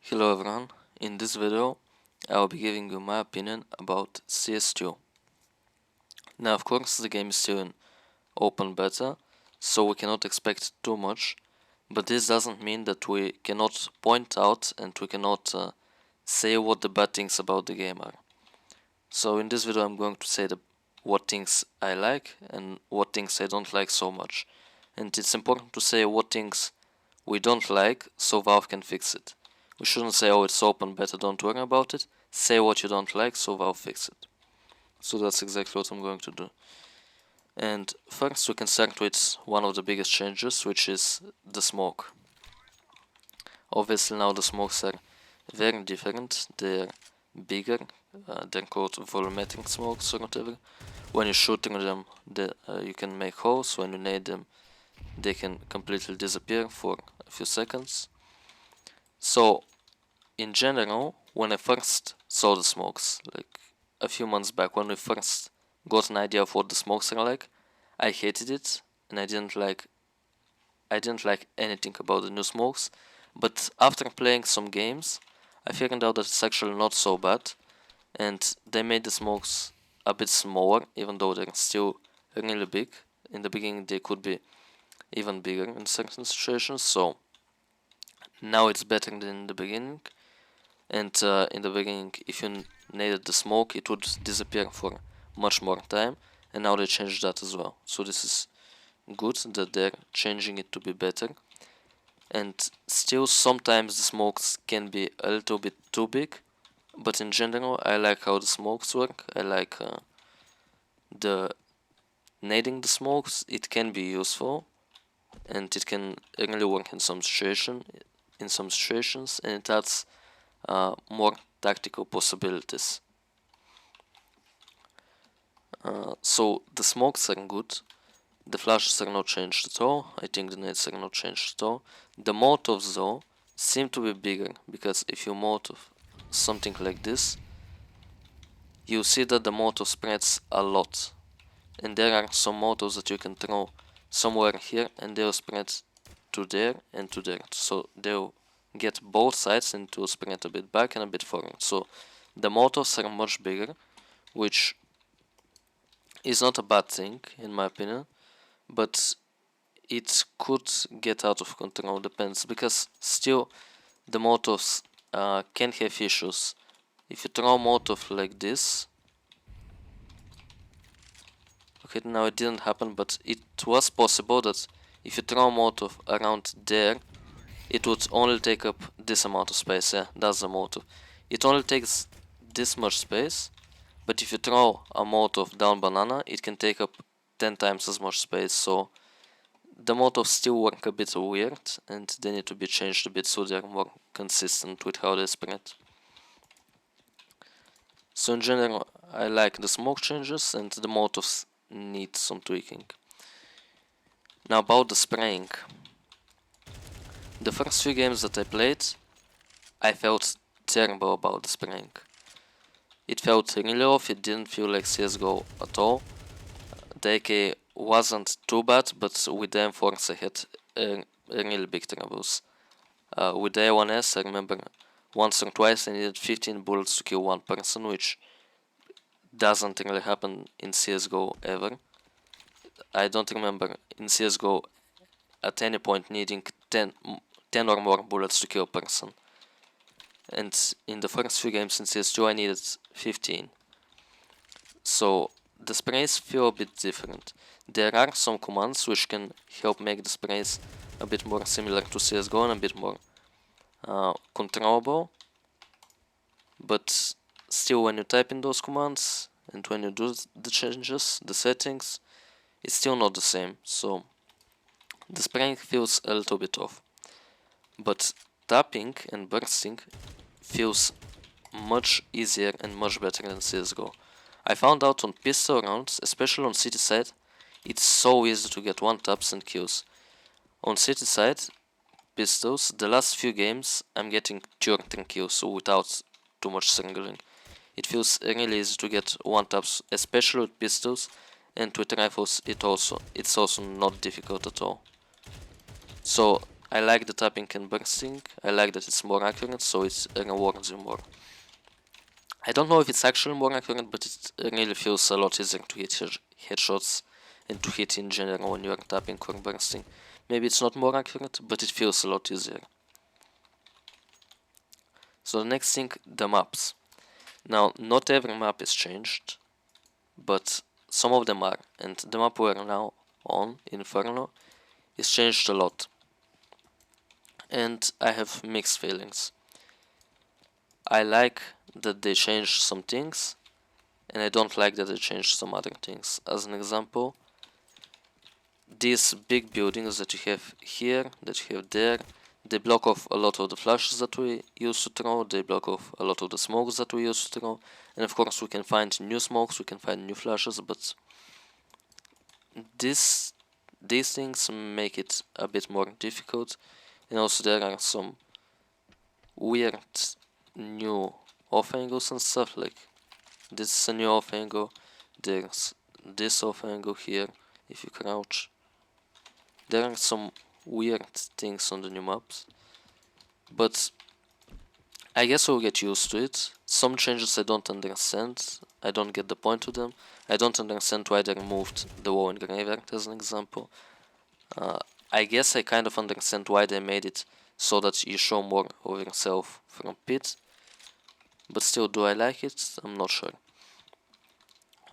Hello everyone, in this video I will be giving you my opinion about CS2. Now of course the game is still in open beta, so we cannot expect too much, but this doesn't mean that we cannot point out and we cannot say what the bad things about the game are. So in this video I'm going to say what things I like and what things I don't like so much. And it's important to say what things we don't like so Valve can fix it. We shouldn't say, oh, it's open beta, don't worry about it. Say what you don't like so Valve fix it. So that's exactly what I'm going to do. And first we can start with one of the biggest changes, which is the smoke. Obviously now the smokes are very different. They're bigger. They're called volumetric smokes or whatever. When you're shooting them, you can make holes. When you nade them, they can completely disappear for a few seconds. So, in general, when I first saw the smokes, like a few months back, when we first got an idea of what the smokes are like, I hated it, and I didn't like anything about the new smokes. But after playing some games, I figured out that it's actually not so bad, and they made the smokes a bit smaller, even though they're still really big. In the beginning, they could be even bigger in certain situations, so now it's better than in the beginning. And in the beginning, if you needed the smoke, it would disappear for much more time, and now they changed that as well. So this is good that they're changing it to be better. And still sometimes the smokes can be a little bit too big, but in general I like how the smokes work. I like the nading the smokes. It can be useful, and it can really work in some situations, and it adds more tactical possibilities. So the smokes are good. The flashes are not changed at all. I think the nades are not changed at all. The Molotovs though seem to be bigger, because if you Molotov something like this, you see that the Molotov spreads a lot. And there are some Molotovs that you can throw somewhere here and they'll spread to there and to there. So they'll get both sides and to spread a bit back and a bit forward. So the Molotovs are much bigger, which is not a bad thing in my opinion, but it could get out of control, depends, because still the Molotovs can have issues. If you throw a Molotov like this, okay, now it didn't happen, but it was possible that if you throw a Molotov around there, it would only take up this amount of space. Yeah, that's the Molotov. It only takes this much space, but if you throw a Molotov down banana, it can take up 10 times as much space. So the Molotovs still work a bit weird, and they need to be changed a bit so they're more consistent with how they spread. So in general, I like the smoke changes, and the Molotovs need some tweaking. Now about the spraying. The first few games that I played, I felt terrible about the spraying. It felt really off, it didn't feel like CSGO at all. The AK wasn't too bad, but with the M4s I had really big troubles. With the A1S, I remember once or twice I needed 15 bullets to kill one person, which doesn't really happen in CSGO ever. I don't remember in CSGO at any point needing 10 or more bullets to kill a person. And in the first few games in CS2 I needed 15. So the sprays feel a bit different. There are some commands which can help make the sprays a bit more similar to CSGO and a bit more controllable. But still, when you type in those commands and when you do the changes, the settings, it's still not the same. So the spraying feels a little bit off. But tapping and bursting feels much easier and much better than CSGO. I found out on pistol rounds, especially on city side, it's so easy to get one taps and kills. On city side pistols, the last few games I'm getting 2 or 3 kills, so without too much strangling. It feels really easy to get one taps, especially with pistols, and with rifles it's also not difficult at all. So I like the tapping and bursting. I like that it's more accurate, so it rewards you more. I don't know if it's actually more accurate, but it really feels a lot easier to hit headshots and to hit in general when you are tapping or bursting. Maybe it's not more accurate, but it feels a lot easier. So the next thing, the maps. Now, not every map is changed, but some of them are, and the map we're now on, Inferno, is changed a lot. And I have mixed feelings. I like that they changed some things, and I don't like that they changed some other things. As an example, these big buildings that you have here, that you have there, they block off a lot of the flashes that we used to throw, they block off a lot of the smokes that we used to throw, and of course we can find new smokes, we can find new flashes, but these things make it a bit more difficult, and also there are some weird new off angles and stuff, like this is a new off angle, there's this off angle here if you crouch. There are some weird things on the new maps, but I guess we'll get used to it. Some changes I don't understand, I don't get the point of them. I don't understand why they removed the wall in Graveyard as an example. I guess I kind of understand why they made it so that you show more of yourself from pit, but still, do I like it? I'm not sure.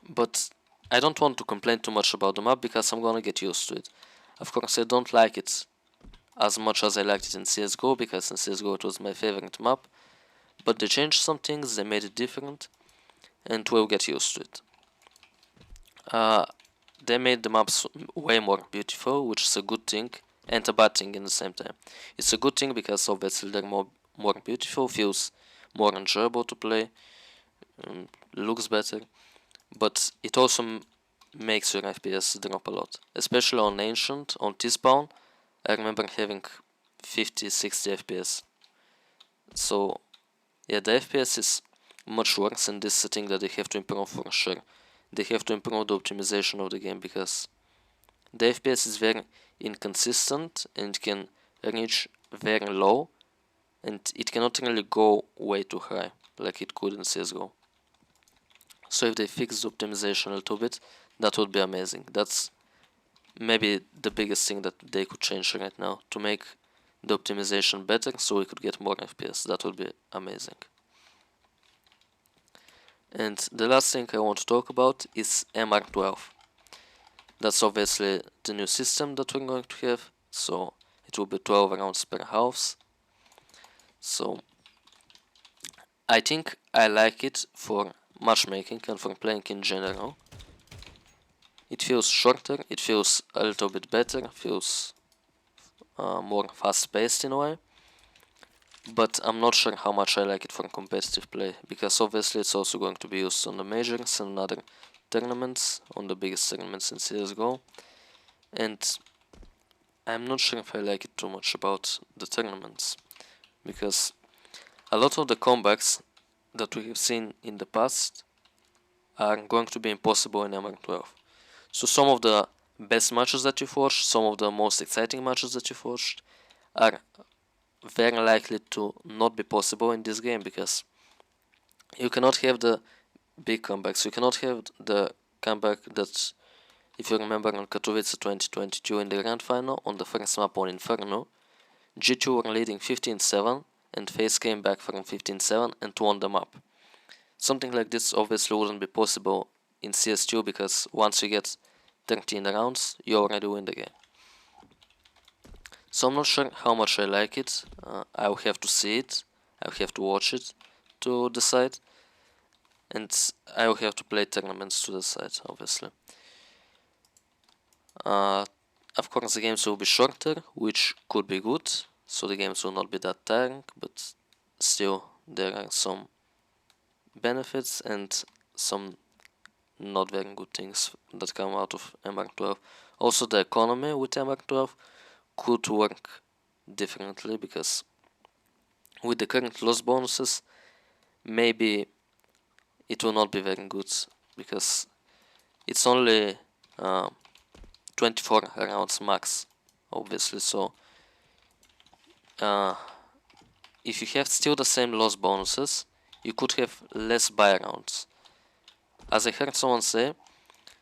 But I don't want to complain too much about the map because I'm gonna get used to it. Of course, I don't like it as much as I liked it in CSGO, because in CSGO it was my favorite map, but they changed some things, they made it different, and we'll get used to it. They made the maps way more beautiful, which is a good thing and a bad thing in the same time. It's a good thing because obviously they're more beautiful, feels more enjoyable to play, looks better, but it also makes your FPS drop a lot, especially on Ancient, on T-Spawn. I remember having 50-60 FPS. So yeah, the FPS is much worse, and this is a thing that they have to improve for sure. They have to improve the optimization of the game, because the FPS is very inconsistent and can reach very low, and it cannot really go way too high like it could in CSGO. So if they fix the optimization a little bit, that would be amazing. That's maybe the biggest thing that they could change right now, to make the optimization better so we could get more FPS. That would be amazing. And the last thing I want to talk about is MR12. That's obviously the new system that we're going to have, so it will be 12 rounds per house. So I think I like it for matchmaking and for playing in general. It feels shorter, it feels a little bit better, feels more fast-paced in a way. But I'm not sure how much I like it for competitive play, because obviously it's also going to be used on the majors and other tournaments, on the biggest tournaments in CSGO. And I'm not sure if I like it too much about the tournaments, because a lot of the comebacks that we have seen in the past are going to be impossible in MR12. So some of the best matches that you've watched, some of the most exciting matches that you've watched, are very likely to not be possible in this game, because you cannot have the big comebacks. You cannot have the comeback that, if you remember, on Katowice 2022 in the grand final, on the first map on Inferno, G2 were leading 15-7, and FaZe came back from 15-7 and won the map. Something like this obviously wouldn't be possible in CS2, because once you get 13 rounds, you already win the game. So I'm not sure how much I like it. I'll have to see it, I'll have to watch it to decide, and I'll have to play tournaments to decide, obviously. Of course the games will be shorter, which could be good, so the games will not be that tiring, but still there are some benefits and some not very good things that come out of MR12. Also, the economy with MR12 could work differently, because with the current loss bonuses, maybe it will not be very good, because it's only 24 rounds max, obviously, so if you have still the same loss bonuses, you could have less buy rounds. As I heard someone say,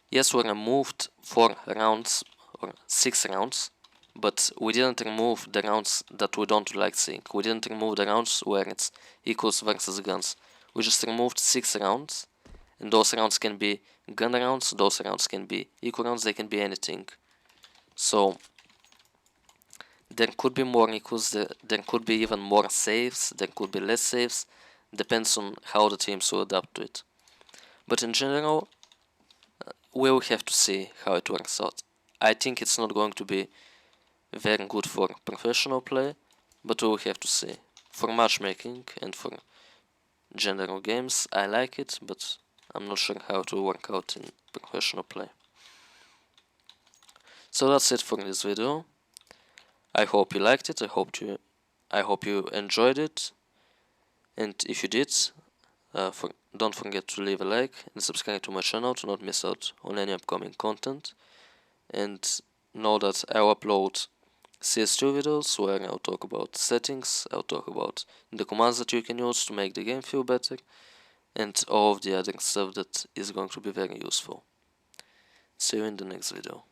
yes, we removed 4 rounds or 6 rounds, but we didn't remove the rounds that we don't like seeing. We didn't remove the rounds where it's equals versus guns. We just removed 6 rounds, and those rounds can be gun rounds, those rounds can be equal rounds, they can be anything. So there could be more equals, there could be even more saves, there could be less saves, depends on how the teams will adapt to it. But in general, we will have to see how it works out. I think it's not going to be very good for professional play, but we will have to see. For matchmaking and for general games, I like it, but I'm not sure how it will work out in professional play. So that's it for this video. I hope you liked it, I hope you enjoyed it, and if you did, don't forget to leave a like and subscribe to my channel to not miss out on any upcoming content, and know that I'll upload CS2 videos where I'll talk about settings, I'll talk about the commands that you can use to make the game feel better, and all of the other stuff that is going to be very useful. See you in the next video.